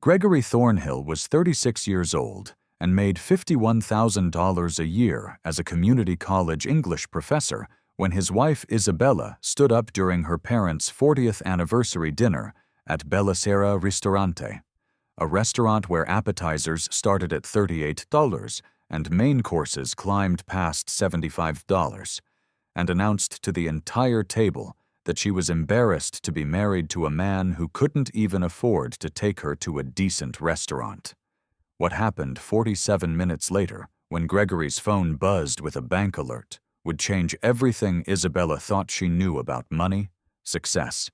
Gregory Thornhill was 36 years old and made $51,000 a year as a community college English professor when his wife Isabella stood up during her parents' 40th anniversary dinner at Bella Sera Ristorante, a restaurant where appetizers started at $38 and main courses climbed past $75, and announced to the entire table that she was embarrassed to be married to a man who couldn't even afford to take her to a decent restaurant. What happened 47 minutes later, when Gregory's phone buzzed with a bank alert, would change everything Isabella thought she knew about money, success,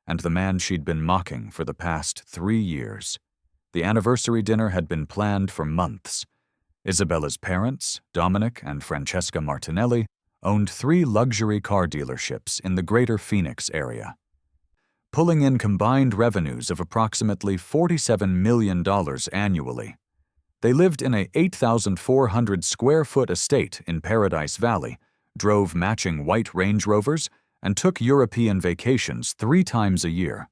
and the man she'd been mocking for the past 3 years. The anniversary dinner had been planned for months. Isabella's parents, Dominic and Francesca Martinelli, owned 3 luxury car dealerships in the greater Phoenix area, pulling in combined revenues of approximately $47 million annually. They lived in a 8,400 square foot estate in Paradise Valley, drove matching white Range Rovers, and took European vacations 3 times a year.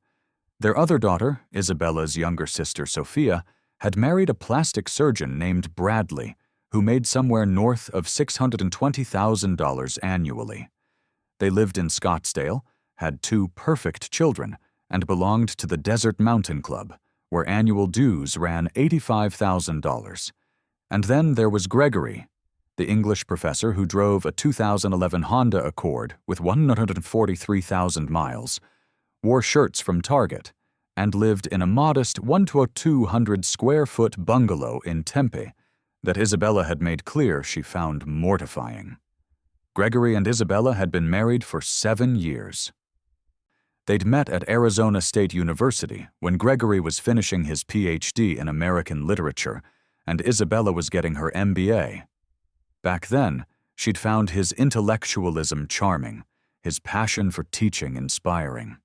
Their other daughter, Isabella's younger sister Sophia, had married a plastic surgeon named Bradley, who made somewhere north of $620,000 annually. They lived in Scottsdale, had 2 perfect children, and belonged to the Desert Mountain Club, where annual dues ran $85,000. And then there was Gregory, the English professor who drove a 2011 Honda Accord with 143,000 miles, wore shirts from Target, and lived in a modest 1,200 square foot bungalow in Tempe that Isabella had made clear she found mortifying. Gregory and Isabella had been married for 7 years. They'd met at Arizona State University when Gregory was finishing his PhD in American literature and Isabella was getting her MBA. Back then, she'd found his intellectualism charming, his passion for teaching inspiring.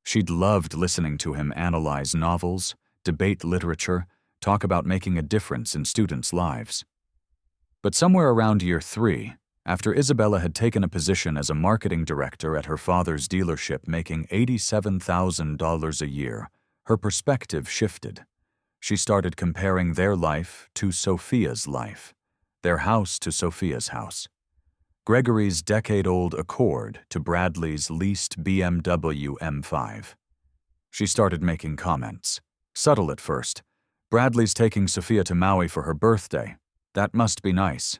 She'd loved listening to him analyze novels, debate literature, talk about making a difference in students' lives. But somewhere around year 3, after Isabella had taken a position as a marketing director at her father's dealership making $87,000 a year, her perspective shifted. She started comparing their life to Sophia's life, their house to Sophia's house, Gregory's decade-old Accord to Bradley's leased BMW M5. She started making comments, subtle at first. Bradley's taking Sophia to Maui for her birthday. That must be nice.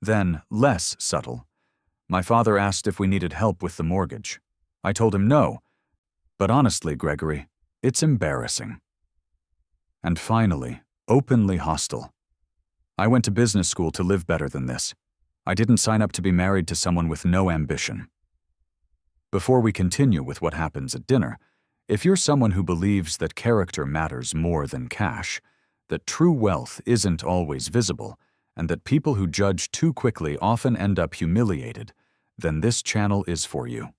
Then, less subtle. My father asked if we needed help with the mortgage. I told him no. But honestly, Gregory, it's embarrassing. And finally, openly hostile. I went to business school to live better than this. I didn't sign up to be married to someone with no ambition. Before we continue with what happens at dinner, if you're someone who believes that character matters more than cash, that true wealth isn't always visible, and that people who judge too quickly often end up humiliated, then this channel is for you.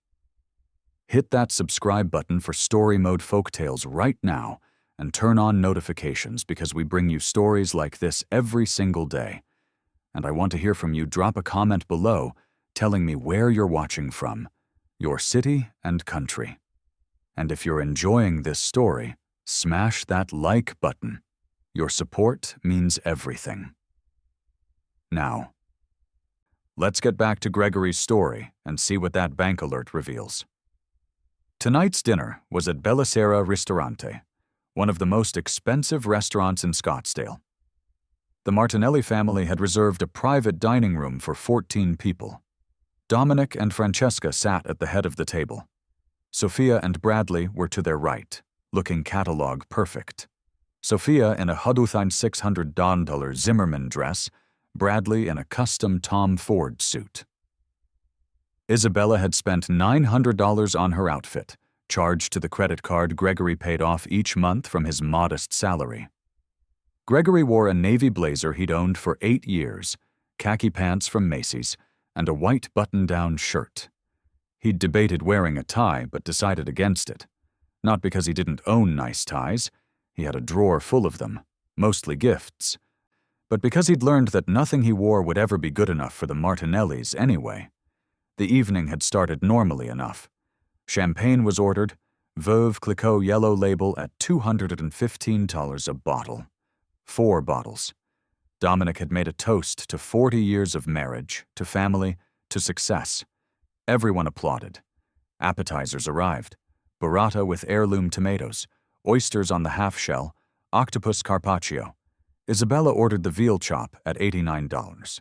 Hit that subscribe button for Story Mode Folktales right now and turn on notifications because we bring you stories like this every single day. And I want to hear from you. Drop a comment below telling me where you're watching from, your city and country. And if you're enjoying this story, smash that like button. Your support means everything. Now, let's get back to Gregory's story and see what that bank alert reveals. Tonight's dinner was at Bella Sera Ristorante, one of the most expensive restaurants in Scottsdale. The Martinelli family had reserved a private dining room for 14 people. Dominic and Francesca sat at the head of the table. Sophia and Bradley were to their right, looking catalog perfect. Sophia in a $1,600 Zimmermann dress, Bradley in a custom Tom Ford suit. Isabella had spent $900 on her outfit, charged to the credit card Gregory paid off each month from his modest salary. Gregory wore a navy blazer he'd owned for 8 years, khaki pants from Macy's, and a white button-down shirt. He'd debated wearing a tie but decided against it. Not because he didn't own nice ties, he had a drawer full of them, mostly gifts, but because he'd learned that nothing he wore would ever be good enough for the Martinellis anyway. The evening had started normally enough. Champagne was ordered, Veuve Clicquot yellow label at $215 a bottle. 4 bottles. Dominic had made a toast to 40 years of marriage, to family, to success. Everyone applauded. Appetizers arrived. Burrata with heirloom tomatoes, oysters on the half-shell, octopus carpaccio. Isabella ordered the veal chop at $89.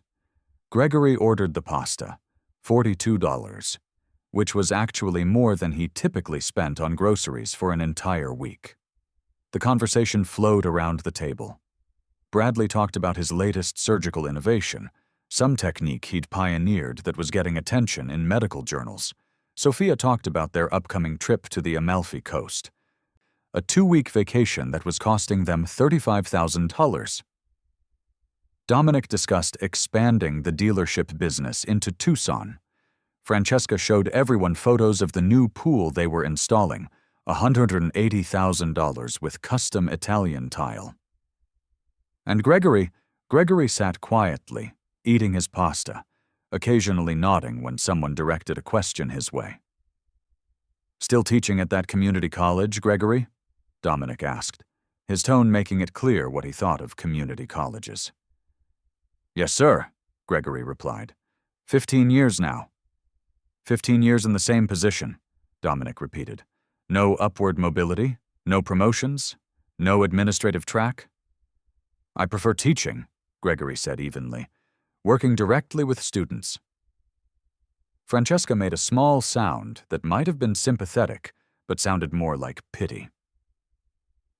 Gregory ordered the pasta, $42, which was actually more than he typically spent on groceries for an entire week. The conversation flowed around the table. Bradley talked about his latest surgical innovation, some technique he'd pioneered that was getting attention in medical journals. Sophia talked about their upcoming trip to the Amalfi Coast, a 2-week vacation that was costing them $35,000. Dominic discussed expanding the dealership business into Tucson. Francesca showed everyone photos of the new pool they were installing, $180,000 with custom Italian tile. And Gregory sat quietly, eating his pasta, occasionally nodding when someone directed a question his way. "Still teaching at that community college, Gregory?" Dominic asked, his tone making it clear what he thought of community colleges. "Yes, sir," Gregory replied. 15 years now." 15 years in the same position, Dominic repeated. "No upward mobility, no promotions, no administrative track?" "I prefer teaching," Gregory said evenly, "working directly with students." Francesca made a small sound that might have been sympathetic, but sounded more like pity.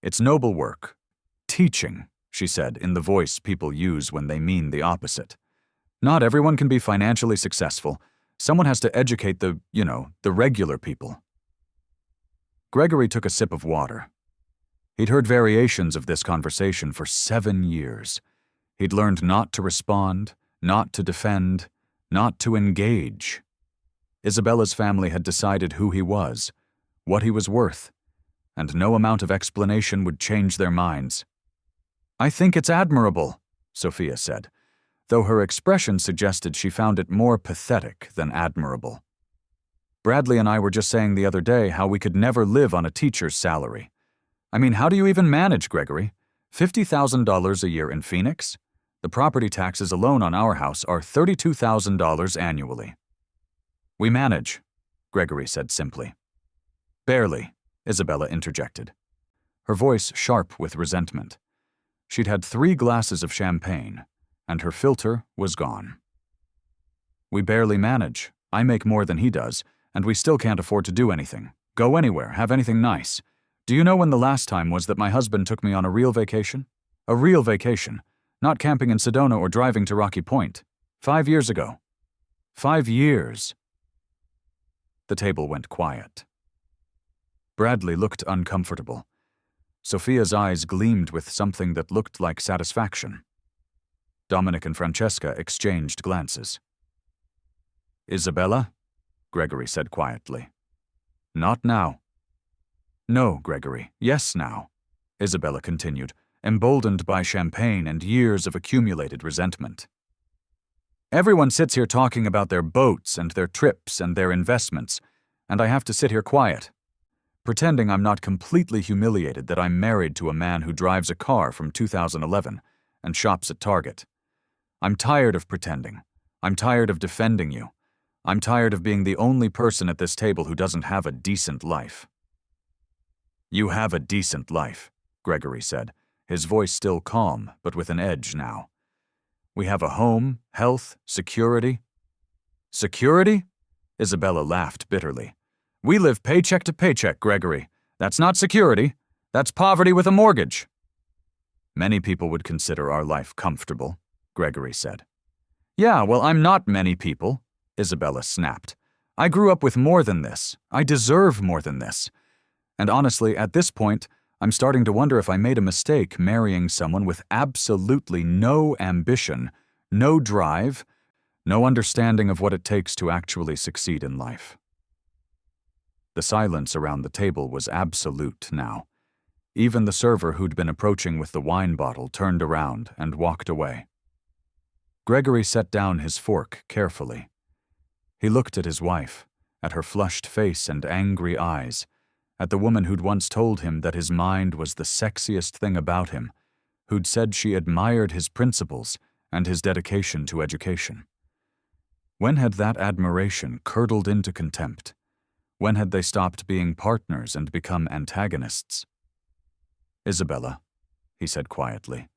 "It's noble work. Teaching," she said in the voice people use when they mean the opposite. "Not everyone can be financially successful. Someone has to educate the regular people." Gregory took a sip of water. He'd heard variations of this conversation for 7 years. He'd learned not to respond, not to defend, not to engage. Isabella's family had decided who he was, what he was worth, and no amount of explanation would change their minds. "I think it's admirable," Sophia said, though her expression suggested she found it more pathetic than admirable. "Bradley and I were just saying the other day how we could never live on a teacher's salary. I mean, how do you even manage, Gregory? $50,000 a year in Phoenix? The property taxes alone on our house are $32,000 annually." "We manage," Gregory said simply. "Barely," Isabella interjected, her voice sharp with resentment. She'd had 3 glasses of champagne, and her filter was gone. "We barely manage. I make more than he does, and we still can't afford to do anything, go anywhere, have anything nice. Do you know when the last time was that my husband took me on a real vacation? A real vacation, not camping in Sedona or driving to Rocky Point. 5 years ago. 5 years." The table went quiet. Bradley looked uncomfortable. Sophia's eyes gleamed with something that looked like satisfaction. Dominic and Francesca exchanged glances. "Isabella?" Gregory said quietly. "Not now." "No, Gregory. Yes, now," Isabella continued, emboldened by champagne and years of accumulated resentment. "Everyone sits here talking about their boats and their trips and their investments, and I have to sit here quiet, pretending I'm not completely humiliated that I'm married to a man who drives a car from 2011 and shops at Target. I'm tired of pretending. I'm tired of defending you. I'm tired of being the only person at this table who doesn't have a decent life." "You have a decent life," Gregory said, his voice still calm, but with an edge now. "We have a home, health, security." "Security?" Isabella laughed bitterly. "We live paycheck to paycheck, Gregory. That's not security. That's poverty with a mortgage." "Many people would consider our life comfortable," Gregory said. "Yeah, well, I'm not many people," Isabella snapped. "I grew up with more than this. I deserve more than this. And honestly, at this point, I'm starting to wonder if I made a mistake marrying someone with absolutely no ambition, no drive, no understanding of what it takes to actually succeed in life." The silence around the table was absolute now. Even the server who'd been approaching with the wine bottle turned around and walked away. Gregory set down his fork carefully. He looked at his wife, at her flushed face and angry eyes, at the woman who'd once told him that his mind was the sexiest thing about him, who'd said she admired his principles and his dedication to education. When had that admiration curdled into contempt? When had they stopped being partners and become antagonists? "Isabella," he said quietly,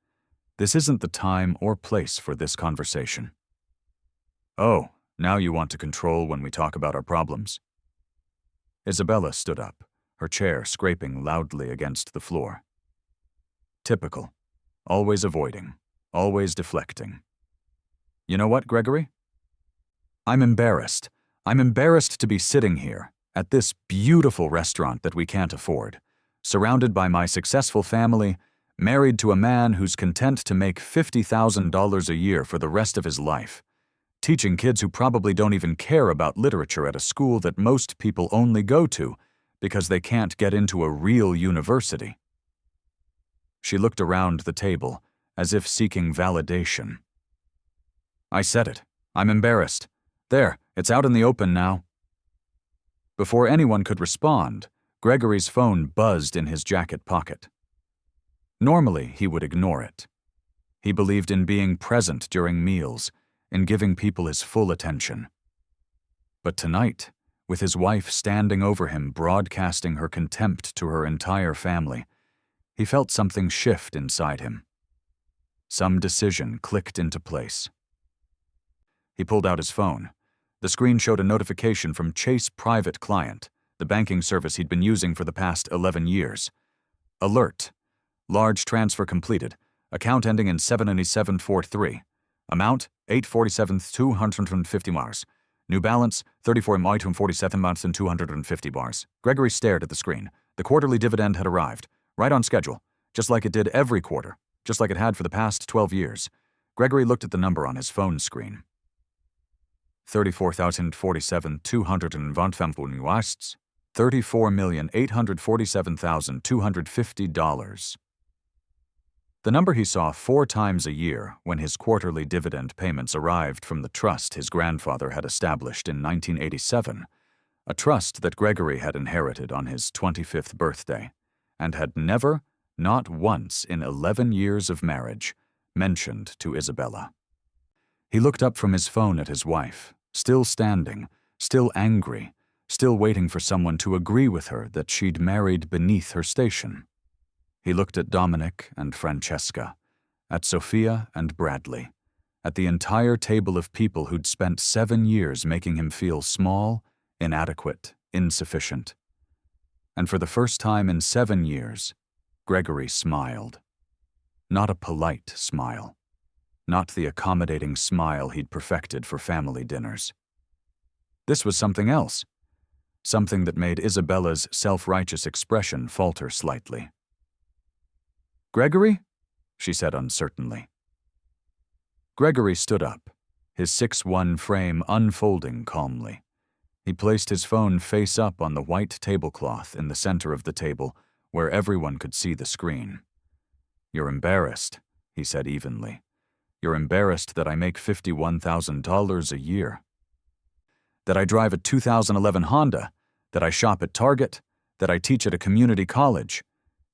"this isn't the time or place for this conversation." "Oh, now you want to control when we talk about our problems?" Isabella stood up, her chair scraping loudly against the floor. Typical. Always avoiding. Always deflecting. "You know what, Gregory? I'm embarrassed. I'm embarrassed to be sitting here, at this beautiful restaurant that we can't afford, surrounded by my successful family, married to a man who's content to make $50,000 a year for the rest of his life, teaching kids who probably don't even care about literature at a school that most people only go to because they can't get into a real university." She looked around the table, as if seeking validation. "I said it. I'm embarrassed. There, it's out in the open now." Before anyone could respond, Gregory's phone buzzed in his jacket pocket. Normally, he would ignore it. He believed in being present during meals, in giving people his full attention. But tonight, with his wife standing over him broadcasting her contempt to her entire family, he felt something shift inside him. Some decision clicked into place. He pulled out his phone. The screen showed a notification from Chase Private Client, the banking service he'd been using for the past 11 years. Alert. Large transfer completed. Account ending in 79743. Amount, $847,250. New balance, $34,247,250. Gregory stared at the screen. The quarterly dividend had arrived, right on schedule, just like it did every quarter, just like it had for the past 12 years. Gregory looked at the number on his phone screen. $34,047,250. $34,847,250. The number he saw 4 times a year when his quarterly dividend payments arrived from the trust his grandfather had established in 1987, a trust that Gregory had inherited on his 25th birthday, and had never, not once in 11 years of marriage, mentioned to Isabella. He looked up from his phone at his wife, still standing, still angry, still waiting for someone to agree with her that she'd married beneath her station. He looked at Dominic and Francesca, at Sophia and Bradley, at the entire table of people who'd spent 7 years making him feel small, inadequate, insufficient. And for the first time in 7 years, Gregory smiled. Not a polite smile. Not the accommodating smile he'd perfected for family dinners. This was something else. Something that made Isabella's self-righteous expression falter slightly. "Gregory?" she said uncertainly. Gregory stood up, his 6'1" frame unfolding calmly. He placed his phone face up on the white tablecloth in the center of the table, where everyone could see the screen. "You're embarrassed," he said evenly. "You're embarrassed that I make $51,000 a year. That I drive a 2011 Honda, that I shop at Target, that I teach at a community college.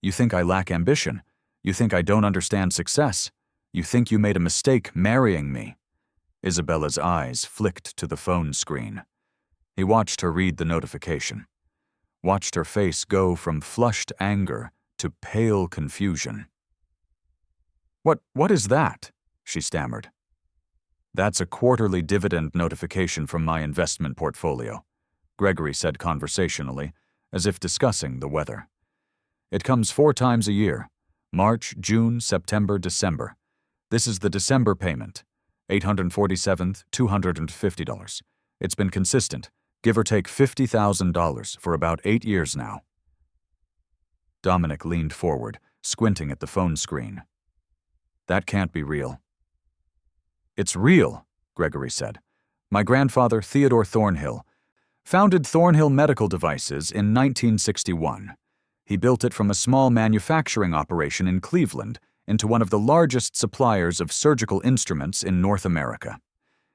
You think I lack ambition. You think I don't understand success. You think you made a mistake marrying me." Isabella's eyes flicked to the phone screen. He watched her read the notification. Watched her face go from flushed anger to pale confusion. What is that?" she stammered. "That's a quarterly dividend notification from my investment portfolio," Gregory said conversationally, as if discussing the weather. "It comes 4 times a year. March, June, September, December. This is the December payment, $847,250. It's been consistent, give or take $50,000 for about 8 years now." Dominic leaned forward, squinting at the phone screen. "That can't be real." "It's real," Gregory said. "My grandfather, Theodore Thornhill, founded Thornhill Medical Devices in 1961. He built it from a small manufacturing operation in Cleveland into one of the largest suppliers of surgical instruments in North America.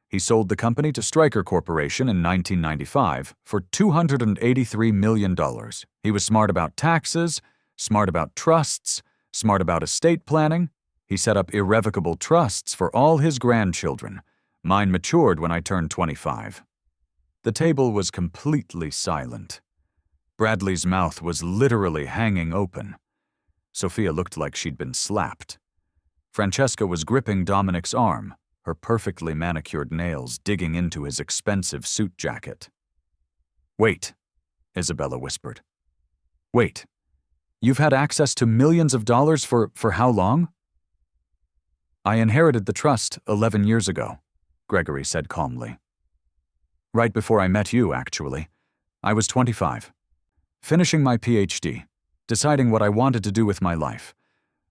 He sold the company to Stryker Corporation in 1995 for $283 million. He was smart about taxes, smart about trusts, smart about estate planning. He set up irrevocable trusts for all his grandchildren. Mine matured when I turned 25. The table was completely silent. Bradley's mouth was literally hanging open. Sophia looked like she'd been slapped. Francesca was gripping Dominic's arm, her perfectly manicured nails digging into his expensive suit jacket. "Wait," Isabella whispered. "Wait. You've had access to millions of dollars for how long?" "I inherited the trust 11 years ago," Gregory said calmly. "Right before I met you, actually. I was 25. Finishing my PhD, deciding what I wanted to do with my life.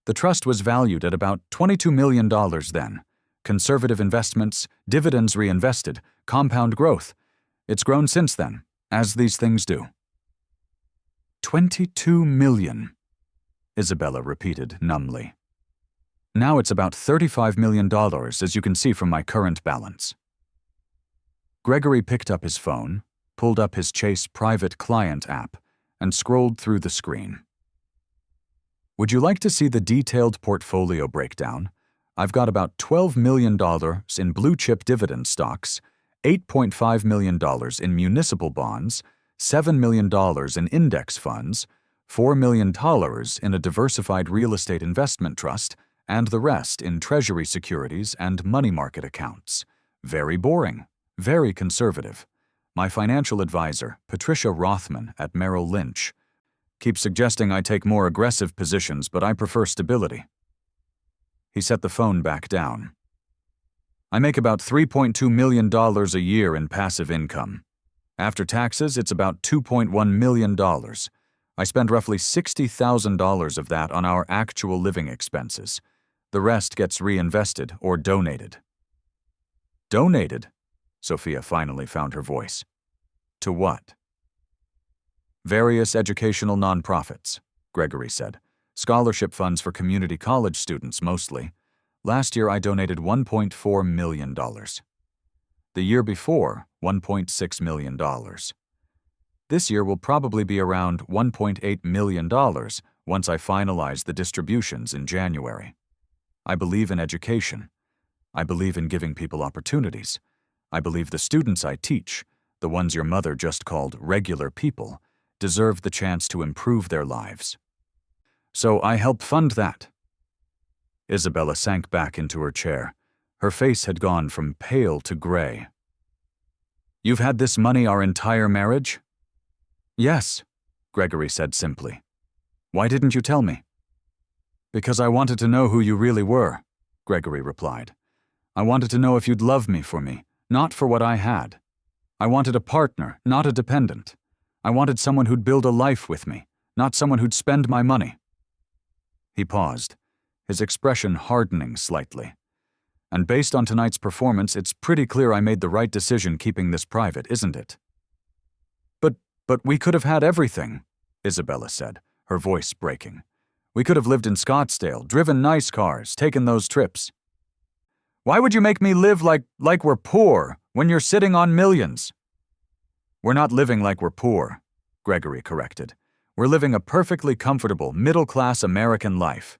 The trust was valued at about $22 million then. Conservative investments, dividends reinvested, compound growth. It's grown since then, as these things do." $22 million, Isabella repeated numbly. "Now it's about $35 million, as you can see from my current balance." Gregory picked up his phone, pulled up his Chase private client app, and scrolled through the screen. "Would you like to see the detailed portfolio breakdown? I've got about $12 million in blue-chip dividend stocks, $8.5 million in municipal bonds, $7 million in index funds, $4 million in a diversified real estate investment trust, and the rest in treasury securities and money market accounts. Very boring, very conservative. My financial advisor, Patricia Rothman at Merrill Lynch, keeps suggesting I take more aggressive positions, but I prefer stability." He set the phone back down. "I make about $3.2 million a year in passive income. After taxes, it's about $2.1 million. I spend roughly $60,000 of that on our actual living expenses. The rest gets reinvested or donated." "Donated?" Sophia finally found her voice. "To what?" "Various educational nonprofits," Gregory said. "Scholarship funds for community college students mostly. Last year I donated $1.4 million. The year before, $1.6 million. This year will probably be around $1.8 million once I finalize the distributions in January. I believe in education. I believe in giving people opportunities. I believe the students I teach, the ones your mother just called regular people, deserve the chance to improve their lives. So I help fund that." Isabella sank back into her chair. Her face had gone from pale to gray. "You've had this money our entire marriage?" "Yes," Gregory said simply. "Why didn't you tell me?" "Because I wanted to know who you really were," Gregory replied. "I wanted to know if you'd love me for me, not for what I had. I wanted a partner, not a dependent. I wanted someone who'd build a life with me, not someone who'd spend my money." He paused, his expression hardening slightly. "And based on tonight's performance, it's pretty clear I made the right decision keeping this private, isn't it?" But we could have had everything," Isabella said, her voice breaking. "We could have lived in Scottsdale, driven nice cars, taken those trips." "Why would you make me live like we're poor when you're sitting on millions?" "We're not living like we're poor," Gregory corrected. "We're living a perfectly comfortable, middle-class American life.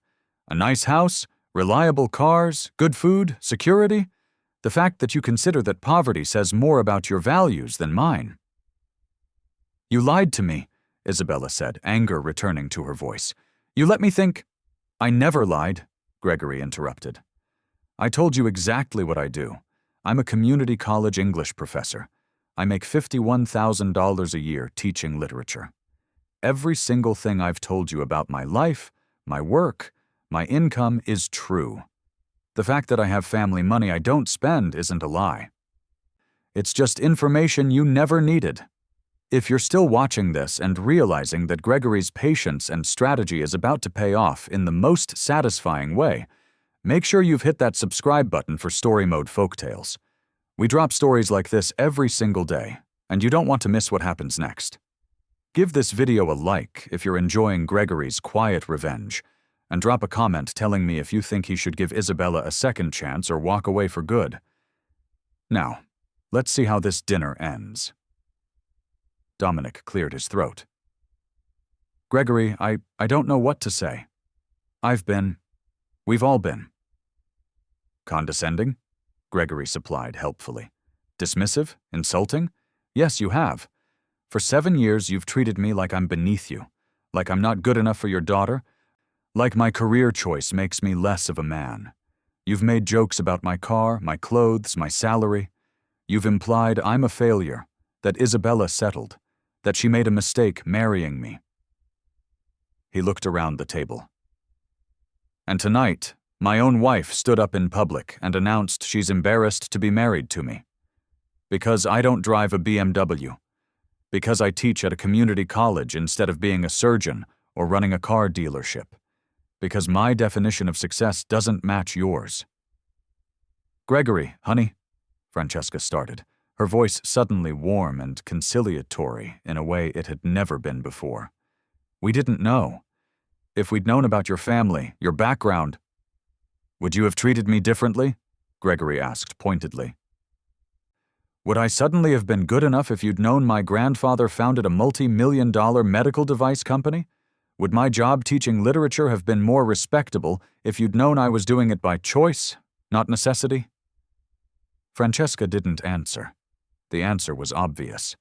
A nice house, reliable cars, good food, security. The fact that you consider that poverty says more about your values than mine." "You lied to me," Isabella said, anger returning to her voice. "You let me think—" "I never lied," Gregory interrupted. "I told you exactly what I do. I'm a community college English professor. I make $51,000 a year teaching literature. Every single thing I've told you about my life, my work, my income is true. The fact that I have family money I don't spend isn't a lie. It's just information you never needed. If you're still watching this and realizing that Gregory's patience and strategy is about to pay off in the most satisfying way, make sure you've hit that subscribe button for Story Mode Folktales. We drop stories like this every single day, and you don't want to miss what happens next. Give this video a like if you're enjoying Gregory's quiet revenge, and drop a comment telling me if you think he should give Isabella a second chance or walk away for good. Now, let's see how this dinner ends. Dominic cleared his throat. Gregory, I don't know what to say. We've all been. Condescending? Gregory supplied helpfully. Dismissive? Insulting? Yes, you have. For 7 years, you've treated me like I'm beneath you, like I'm not good enough for your daughter, like my career choice makes me less of a man. You've made jokes about my car, my clothes, my salary. You've implied I'm a failure, that Isabella settled, that she made a mistake marrying me. He looked around the table. And tonight, my own wife stood up in public and announced she's embarrassed to be married to me. Because I don't drive a BMW. Because I teach at a community college instead of being a surgeon or running a car dealership. Because my definition of success doesn't match yours. Gregory, honey, Francesca started, her voice suddenly warm and conciliatory in a way it had never been before. We didn't know. If we'd known about your family, your background, would you have treated me differently? Gregory asked pointedly. Would I suddenly have been good enough if you'd known my grandfather founded a multi-million-dollar medical device company? Would my job teaching literature have been more respectable if you'd known I was doing it by choice, not necessity? Francesca didn't answer. The answer was obvious.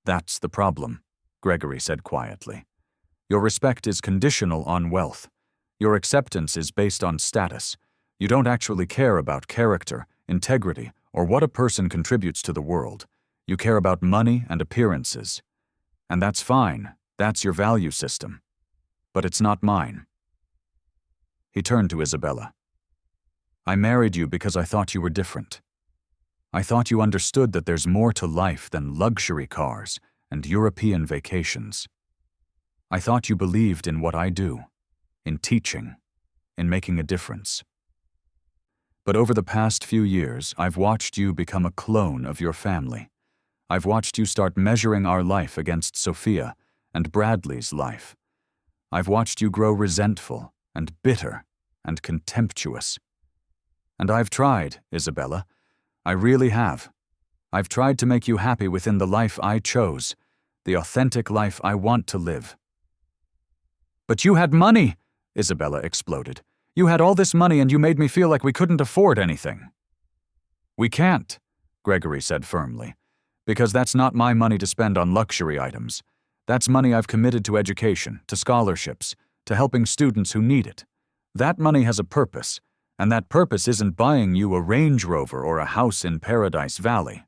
That's the problem, Gregory said quietly. Your respect is conditional on wealth. Your acceptance is based on status. You don't actually care about character, integrity, or what a person contributes to the world. You care about money and appearances. And that's fine. That's your value system. But it's not mine. He turned to Isabella. I married you because I thought you were different. I thought you understood that there's more to life than luxury cars and European vacations. I thought you believed in what I do, in teaching, in making a difference. But over the past few years, I've watched you become a clone of your family. I've watched you start measuring our life against Sophia and Bradley's life. I've watched you grow resentful and bitter and contemptuous. And I've tried, Isabella. I really have. I've tried to make you happy within the life I chose, the authentic life I want to live. But you had money, Isabella exploded. You had all this money and you made me feel like we couldn't afford anything. We can't, Gregory said firmly, because that's not my money to spend on luxury items. That's money I've committed to education, to scholarships, to helping students who need it. That money has a purpose, and that purpose isn't buying you a Range Rover or a house in Paradise Valley.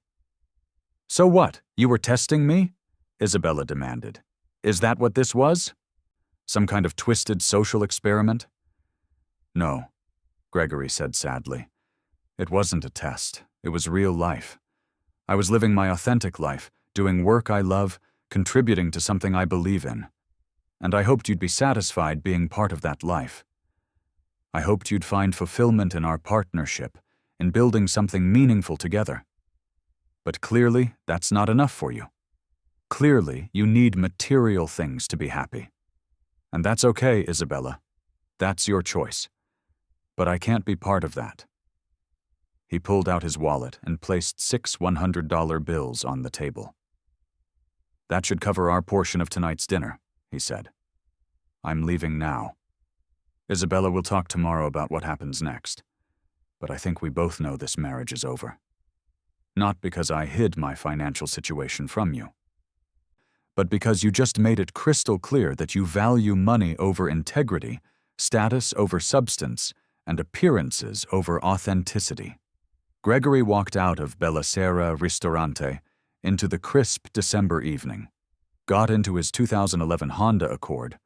So what, you were testing me? Isabella demanded. Is that what this was? Some kind of twisted social experiment? No, Gregory said sadly. It wasn't a test. It was real life. I was living my authentic life, doing work I love, contributing to something I believe in. And I hoped you'd be satisfied being part of that life. I hoped you'd find fulfillment in our partnership, in building something meaningful together. But clearly, that's not enough for you. Clearly, you need material things to be happy. And that's okay, Isabella. That's your choice. But I can't be part of that. He pulled out his wallet and placed 6 $100 bills on the table. That should cover our portion of tonight's dinner, he said. I'm leaving now. Isabella will talk tomorrow about what happens next. But I think we both know this marriage is over. Not because I hid my financial situation from you, but because you just made it crystal clear that you value money over integrity, status over substance, and appearances over authenticity. Gregory walked out of Bella Sera Ristorante into the crisp December evening, got into his 2011 Honda Accord,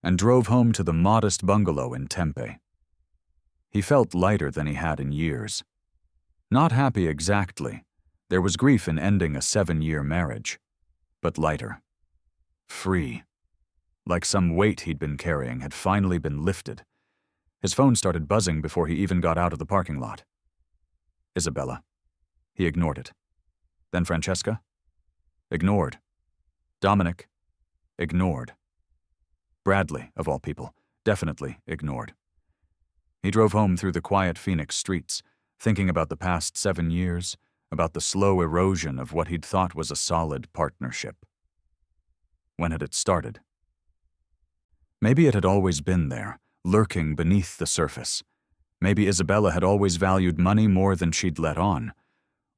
and drove home to the modest bungalow in Tempe. He felt lighter than he had in years. Not happy exactly. There was grief in ending a 7-year marriage, but lighter. Free. Like some weight he'd been carrying had finally been lifted. His phone started buzzing before he even got out of the parking lot. Isabella. He ignored it. Then Francesca? Ignored. Dominic? Ignored. Bradley, of all people, definitely ignored. He drove home through the quiet Phoenix streets, thinking about the past 7 years, about the slow erosion of what he'd thought was a solid partnership. When had it started? Maybe it had always been there, lurking beneath the surface. Maybe Isabella had always valued money more than she'd let on.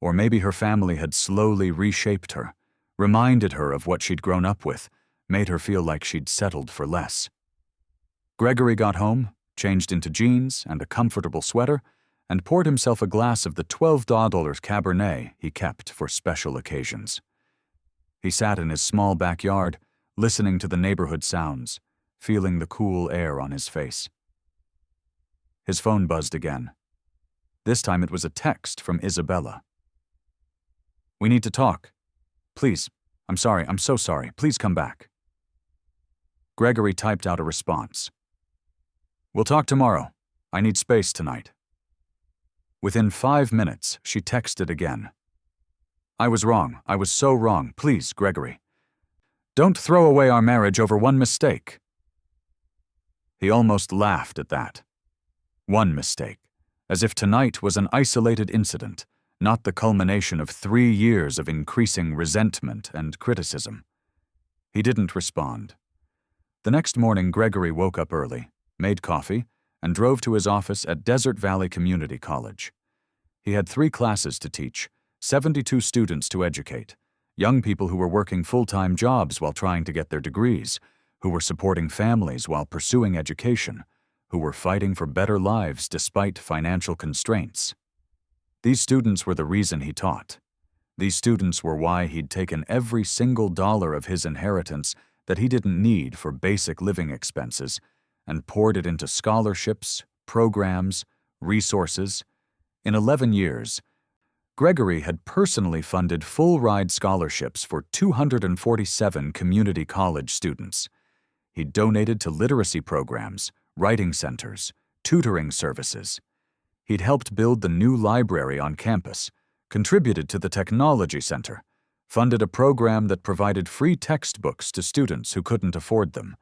Or maybe her family had slowly reshaped her, reminded her of what she'd grown up with, made her feel like she'd settled for less. Gregory got home, changed into jeans and a comfortable sweater, and poured himself a glass of the $12 Cabernet he kept for special occasions. He sat in his small backyard, listening to the neighborhood sounds, feeling the cool air on his face. His phone buzzed again. This time it was a text from Isabella. "We need to talk. Please. I'm sorry. I'm so sorry. Please come back." Gregory typed out a response. "We'll talk tomorrow. I need space tonight." Within 5 minutes, she texted again. "I was wrong. I was so wrong. Please, Gregory. Don't throw away our marriage over one mistake." He almost laughed at that. One mistake, as if tonight was an isolated incident, not the culmination of 3 years of increasing resentment and criticism. He didn't respond. The next morning, Gregory woke up early, made coffee, and drove to his office at Desert Valley Community College. He had 3 classes to teach, 72 students to educate, young people who were working full-time jobs while trying to get their degrees, who were supporting families while pursuing education, who were fighting for better lives despite financial constraints. These students were the reason he taught. These students were why he'd taken every single dollar of his inheritance that he didn't need for basic living expenses and poured it into scholarships, programs, resources. In 11 years, Gregory had personally funded full-ride scholarships for 247 community college students. He donated to literacy programs, writing centers, tutoring services. He'd helped build the new library on campus, contributed to the technology center, funded a program that provided free textbooks to students who couldn't afford them.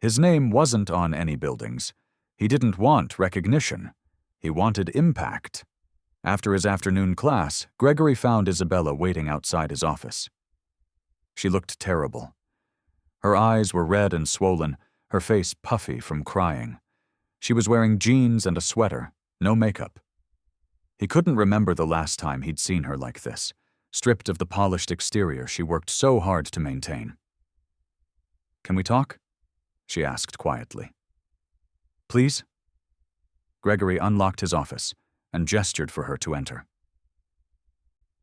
His name wasn't on any buildings. He didn't want recognition. He wanted impact. After his afternoon class, Gregory found Isabella waiting outside his office. She looked terrible. Her eyes were red and swollen, her face puffy from crying. She was wearing jeans and a sweater, no makeup. He couldn't remember the last time he'd seen her like this, stripped of the polished exterior she worked so hard to maintain. "Can we talk?" she asked quietly. "Please?" Gregory unlocked his office and gestured for her to enter.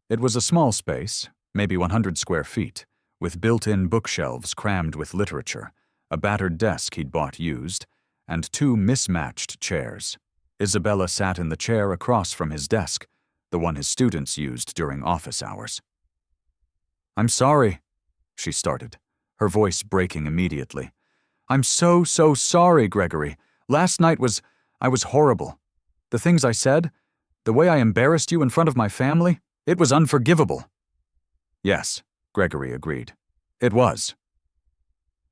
It was a small space, maybe 100 square feet, with built-in bookshelves crammed with literature, a battered desk he'd bought used, and 2 mismatched chairs. Isabella sat in the chair across from his desk, the one his students used during office hours. "I'm sorry," she started, her voice breaking immediately. "I'm so sorry, Gregory. Last night I was horrible. The things I said, the way I embarrassed you in front of my family, it was unforgivable." "Yes," Gregory agreed. "It was."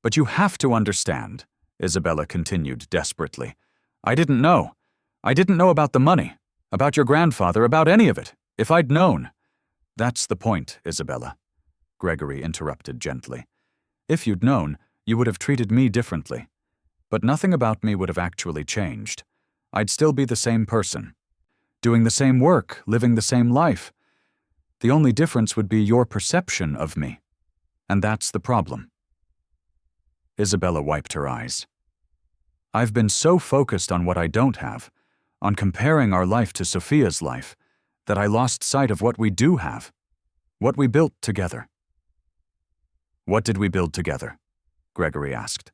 "But you have to understand," Isabella continued desperately. "I didn't know. I didn't know about the money, about your grandfather, about any of it. If I'd known—" "That's the point, Isabella," Gregory interrupted gently. "If you'd known, you would have treated me differently. But nothing about me would have actually changed. I'd still be the same person, doing the same work, living the same life. The only difference would be your perception of me. And that's the problem." Isabella wiped her eyes. "I've been so focused on what I don't have, on comparing our life to Sophia's life, that I lost sight of what we do have, what we built together." "What did we build together?" Gregory asked.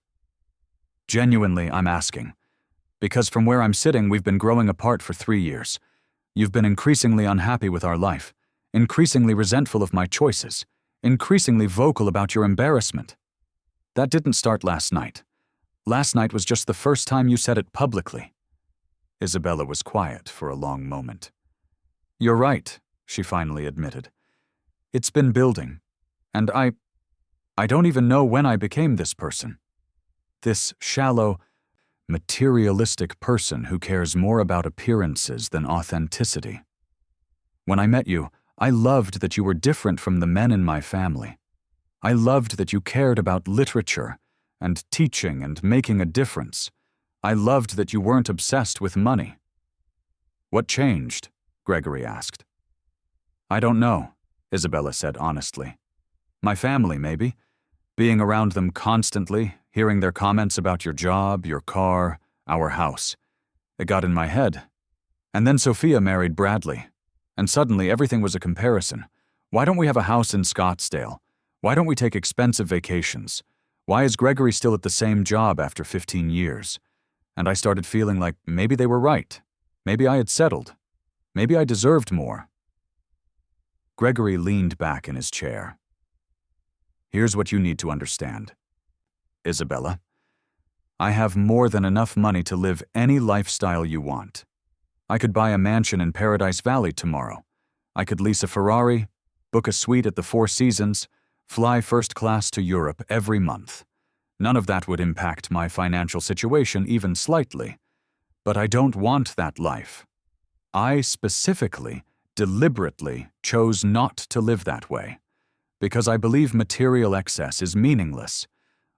"Genuinely, I'm asking. Because from where I'm sitting, we've been growing apart for 3 years. You've been increasingly unhappy with our life, increasingly resentful of my choices, increasingly vocal about your embarrassment. That didn't start last night. Last night was just the first time you said it publicly." Isabella was quiet for a long moment. "You're right," she finally admitted. "It's been building, and I don't even know when I became this person. This shallow, materialistic person who cares more about appearances than authenticity. When I met you, I loved that you were different from the men in my family. I loved that you cared about literature and teaching and making a difference. I loved that you weren't obsessed with money." "What changed?" Gregory asked. "I don't know," Isabella said honestly. "My family, maybe. Being around them constantly, hearing their comments about your job, your car, our house. It got in my head. And then Sophia married Bradley. And suddenly everything was a comparison. Why don't we have a house in Scottsdale? Why don't we take expensive vacations? Why is Gregory still at the same job after 15 years? And I started feeling like maybe they were right. Maybe I had settled. Maybe I deserved more." Gregory leaned back in his chair. "Here's what you need to understand, Isabella. I have more than enough money to live any lifestyle you want. I could buy a mansion in Paradise Valley tomorrow. I could lease a Ferrari, book a suite at the Four Seasons, fly first class to Europe every month. None of that would impact my financial situation even slightly. But I don't want that life. I specifically, deliberately chose not to live that way, because I believe material excess is meaningless.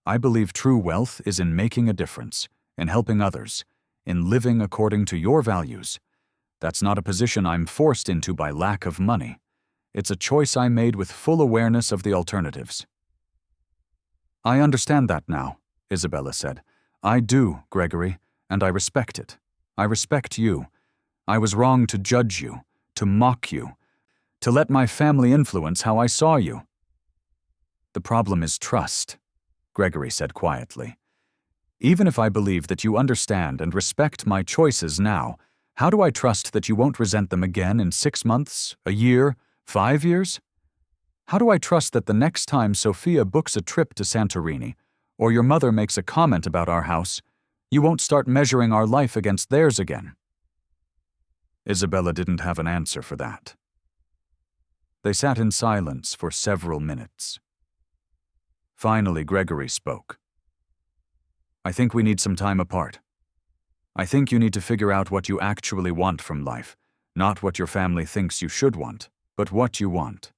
I believe true wealth is in making a difference, in helping others, in living according to your values. That's not a position I'm forced into by lack of money. It's a choice I made with full awareness of the alternatives." "I understand that now," Isabella said. "I do, Gregory, and I respect it. I respect you. I was wrong to judge you, to mock you, to let my family influence how I saw you." "The problem is trust," Gregory said quietly. "Even if I believe that you understand and respect my choices now, how do I trust that you won't resent them again in 6 months, a year, 5 years? How do I trust that the next time Sophia books a trip to Santorini, or your mother makes a comment about our house, you won't start measuring our life against theirs again?" Isabella didn't have an answer for that. They sat in silence for several minutes. Finally, Gregory spoke. "I think we need some time apart. I think you need to figure out what you actually want from life, not what your family thinks you should want, but what you want.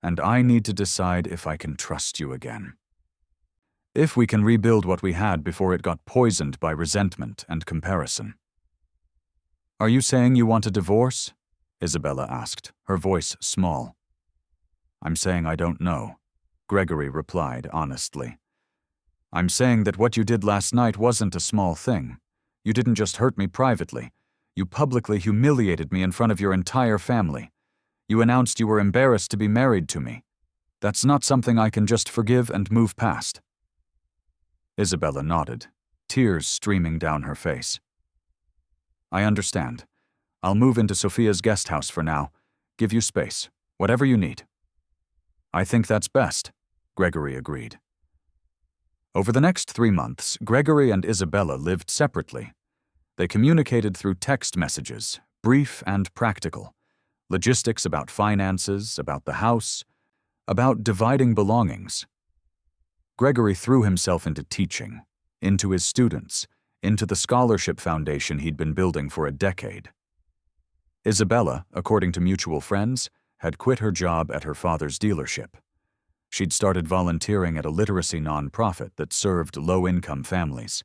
And I need to decide if I can trust you again. If we can rebuild what we had before it got poisoned by resentment and comparison." "Are you saying you want a divorce?" Isabella asked, her voice small. "I'm saying I don't know," Gregory replied honestly. "I'm saying that what you did last night wasn't a small thing. You didn't just hurt me privately. You publicly humiliated me in front of your entire family. You announced you were embarrassed to be married to me. That's not something I can just forgive and move past." Isabella nodded, tears streaming down her face. "I understand. I'll move into Sophia's guest house for now. Give you space, whatever you need." "I think that's best," Gregory agreed. Over the next 3 months, Gregory and Isabella lived separately. They communicated through text messages, brief and practical, logistics about finances, about the house, about dividing belongings. Gregory threw himself into teaching, into his students, into the scholarship foundation he'd been building for a decade. Isabella, according to mutual friends, had quit her job at her father's dealership. She'd started volunteering at a literacy nonprofit that served low-income families.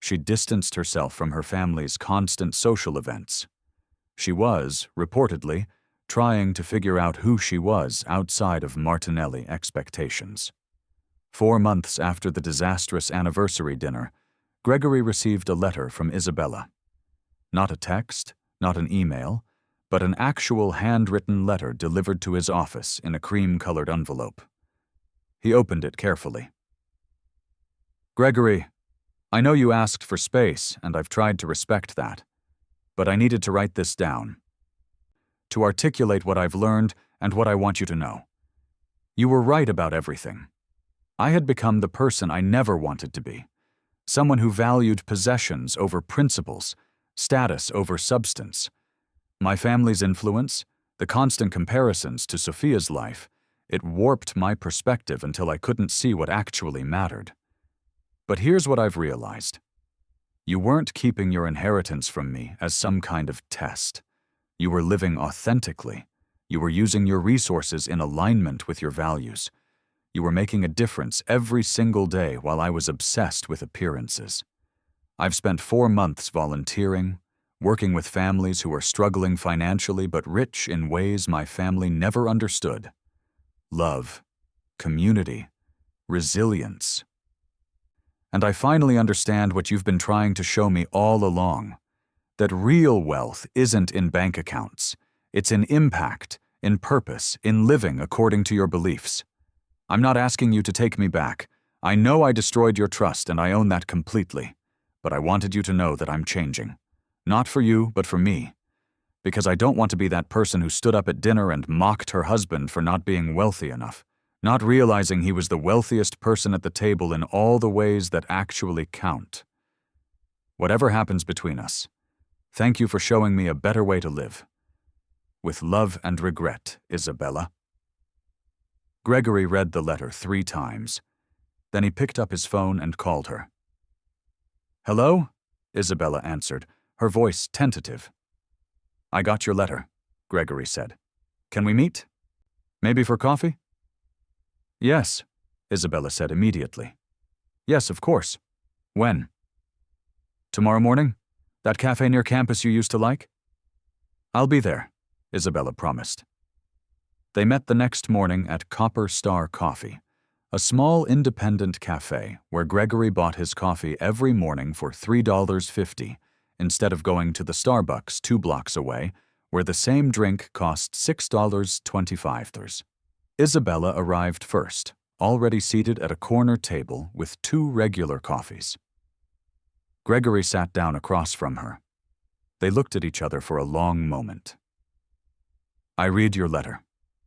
She'd distanced herself from her family's constant social events. She was, reportedly, trying to figure out who she was outside of Martinelli expectations. 4 months after the disastrous anniversary dinner, Gregory received a letter from Isabella. Not a text, not an email, but an actual handwritten letter delivered to his office in a cream-colored envelope. He opened it carefully. "Gregory, I know you asked for space, and I've tried to respect that, but I needed to write this down, to articulate what I've learned and what I want you to know. You were right about everything. I had become the person I never wanted to be, someone who valued possessions over principles, status over substance. My family's influence, the constant comparisons to Sophia's life, it warped my perspective until I couldn't see what actually mattered. But here's what I've realized. You weren't keeping your inheritance from me as some kind of test. You were living authentically. You were using your resources in alignment with your values. You were making a difference every single day while I was obsessed with appearances. I've spent 4 months volunteering, working with families who are struggling financially but rich in ways my family never understood. Love, community, resilience. And I finally understand what you've been trying to show me all along, that real wealth isn't in bank accounts. It's in impact, in purpose, in living according to your beliefs. I'm not asking you to take me back. I know I destroyed your trust and I own that completely. But I wanted you to know that I'm changing. Not for you, but for me. Because I don't want to be that person who stood up at dinner and mocked her husband for not being wealthy enough, not realizing he was the wealthiest person at the table in all the ways that actually count. Whatever happens between us, thank you for showing me a better way to live. With love and regret, Isabella. Gregory read the letter 3 times. Then he picked up his phone and called her. "Hello?" Isabella answered, her voice tentative. "I got your letter," Gregory said. "Can we meet? Maybe for coffee?" "Yes," Isabella said immediately. "Yes, of course. When?" "Tomorrow morning? That cafe near campus you used to like?" "I'll be there," Isabella promised. They met the next morning at Copper Star Coffee, a small independent cafe where Gregory bought his coffee every morning for $3.50 instead of going to the Starbucks 2 blocks away, where the same drink cost $6.25. Isabella arrived first, already seated at a corner table with 2 regular coffees. Gregory sat down across from her. They looked at each other for a long moment. "I read your letter,"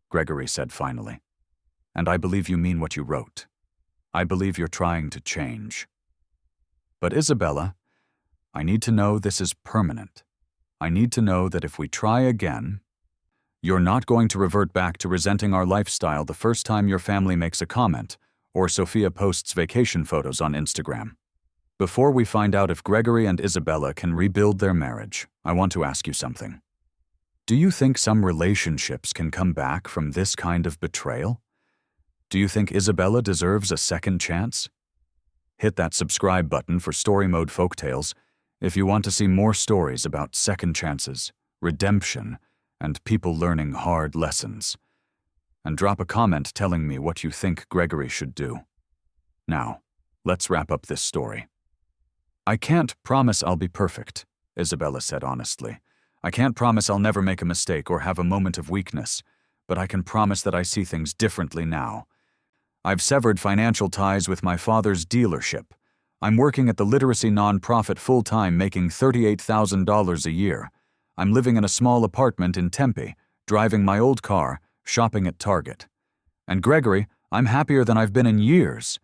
Gregory said finally, "and I believe you mean what you wrote. I believe you're trying to change. But Isabella, I need to know this is permanent. I need to know that if we try again, you're not going to revert back to resenting our lifestyle the first time your family makes a comment or Sophia posts vacation photos on Instagram. Before we find out if Gregory and Isabella can rebuild their marriage, I want to ask you something. Do you think some relationships can come back from this kind of betrayal? Do you think Isabella deserves a second chance? Hit that subscribe button for Story Mode Folktales if you want to see more stories about second chances, redemption, and people learning hard lessons. And drop a comment telling me what you think Gregory should do. Now, let's wrap up this story. "I can't promise I'll be perfect," Isabella said honestly. "I can't promise I'll never make a mistake or have a moment of weakness, but I can promise that I see things differently now. I've severed financial ties with my father's dealership. I'm working at the literacy nonprofit full-time making $38,000 a year. I'm living in a small apartment in Tempe, driving my old car, shopping at Target. And Gregory, I'm happier than I've been in years.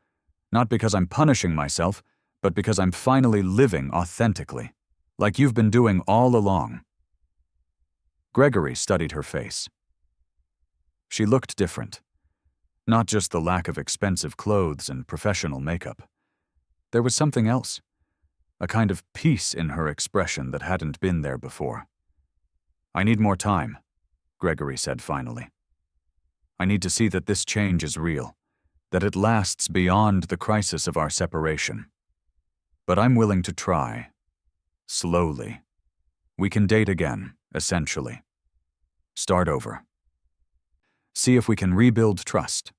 Not because I'm punishing myself, but because I'm finally living authentically, like you've been doing all along." Gregory studied her face. She looked different. Not just the lack of expensive clothes and professional makeup. There was something else, a kind of peace in her expression that hadn't been there before. "I need more time," Gregory said finally. "I need to see that this change is real, that it lasts beyond the crisis of our separation. But I'm willing to try. Slowly. We can date again, essentially. Start over. See if we can rebuild trust."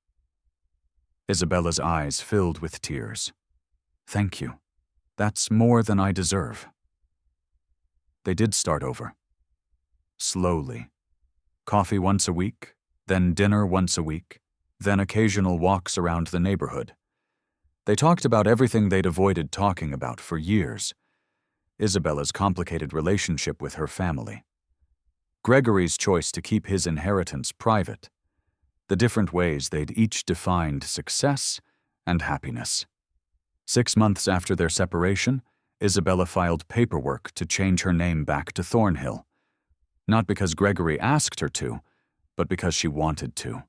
Isabella's eyes filled with tears. "Thank you. That's more than I deserve." They did start over. Slowly. Coffee once a week, then dinner once a week, then occasional walks around the neighborhood. They talked about everything they'd avoided talking about for years. Isabella's complicated relationship with her family. Gregory's choice to keep his inheritance private. The different ways they'd each defined success and happiness. 6 months after their separation, Isabella filed paperwork to change her name back to Thornhill. Not because Gregory asked her to, but because she wanted to.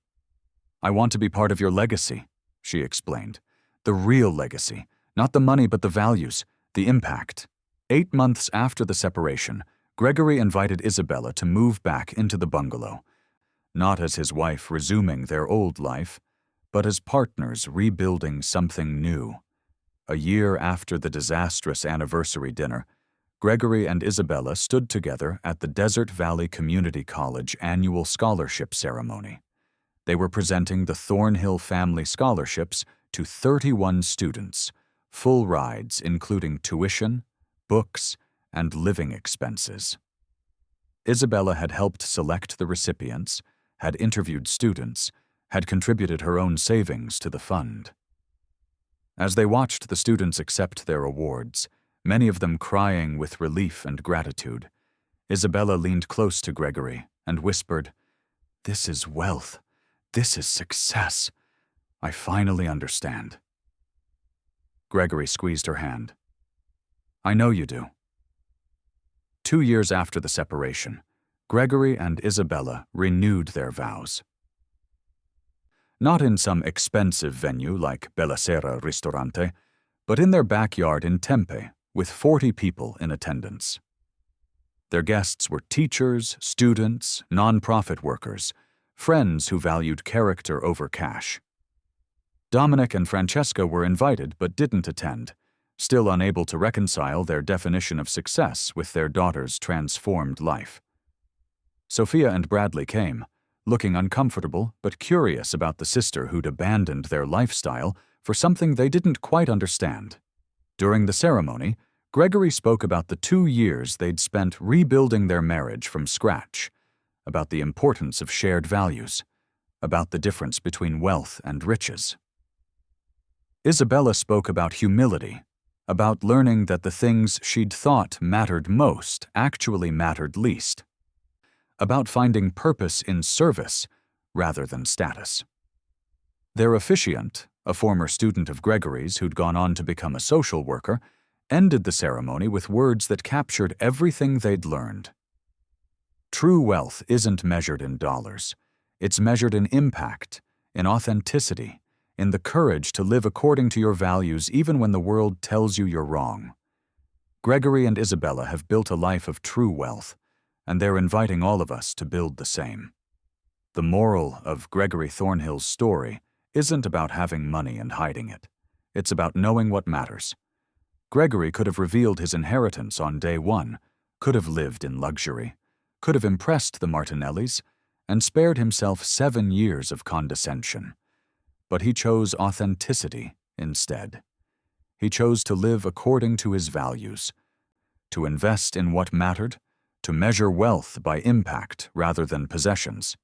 "I want to be part of your legacy," she explained. "The real legacy, not the money but the values, the impact, 8 months after the separation, Gregory invited Isabella to move back into the bungalow, not as his wife resuming their old life, but as partners rebuilding something new. A year after the disastrous anniversary dinner, Gregory and Isabella stood together at the Desert Valley Community College annual scholarship ceremony. They were presenting the Thornhill Family Scholarships to 31 students, full rides including tuition, books, and living expenses. Isabella had helped select the recipients, had interviewed students, had contributed her own savings to the fund. As they watched the students accept their awards, many of them crying with relief and gratitude, Isabella leaned close to Gregory and whispered, "This is wealth. This is success. I finally understand." Gregory squeezed her hand. "I know you do." 2 years after the separation, Gregory and Isabella renewed their vows. Not in some expensive venue like Bella Sera Ristorante, but in their backyard in Tempe, with 40 people in attendance. Their guests were teachers, students, nonprofit workers, friends who valued character over cash. Dominic and Francesca were invited but didn't attend, still unable to reconcile their definition of success with their daughter's transformed life. Sophia and Bradley came, looking uncomfortable but curious about the sister who'd abandoned their lifestyle for something they didn't quite understand. During the ceremony, Gregory spoke about the 2 years they'd spent rebuilding their marriage from scratch, about the importance of shared values, about the difference between wealth and riches. Isabella spoke about humility, about learning that the things she'd thought mattered most actually mattered least, about finding purpose in service rather than status. Their officiant, a former student of Gregory's who'd gone on to become a social worker, ended the ceremony with words that captured everything they'd learned. True wealth isn't measured in dollars. It's measured in impact, in authenticity, in the courage to live according to your values even when the world tells you you're wrong. Gregory and Isabella have built a life of true wealth, and they're inviting all of us to build the same. The moral of Gregory Thornhill's story isn't about having money and hiding it. It's about knowing what matters. Gregory could have revealed his inheritance on day one, could have lived in luxury, could have impressed the Martinellis, and spared himself 7 years of condescension. But he chose authenticity instead. He chose to live according to his values, to invest in what mattered, to measure wealth by impact rather than possessions.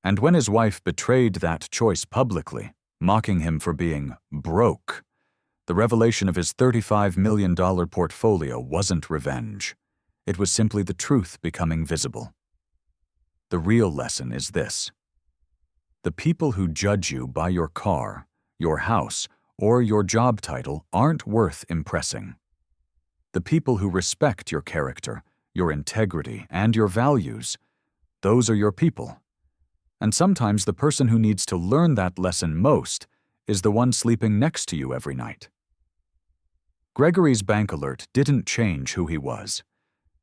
And when his wife betrayed that choice publicly, mocking him for being broke, the revelation of his $35 million portfolio wasn't revenge. It was simply the truth becoming visible. The real lesson is this: the people who judge you by your car, your house, or your job title aren't worth impressing. The people who respect your character, your integrity, and your values, those are your people. And sometimes the person who needs to learn that lesson most is the one sleeping next to you every night. Gregory's bank alert didn't change who he was.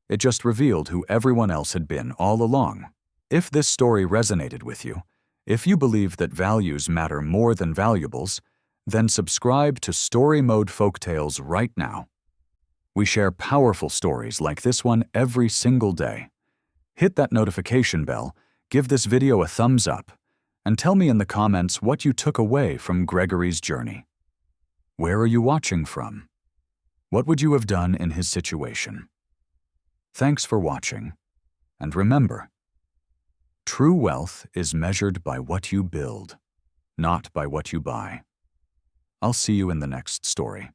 It just revealed who everyone else had been all along. If this story resonated with you, if you believe that values matter more than valuables, then subscribe to Story Mode Folktales right now. We share powerful stories like this one every single day. Hit that notification bell, give this video a thumbs up, and tell me in the comments what you took away from Gregory's journey. Where are you watching from? What would you have done in his situation? Thanks for watching, and remember, true wealth is measured by what you build, not by what you buy. I'll see you in the next story.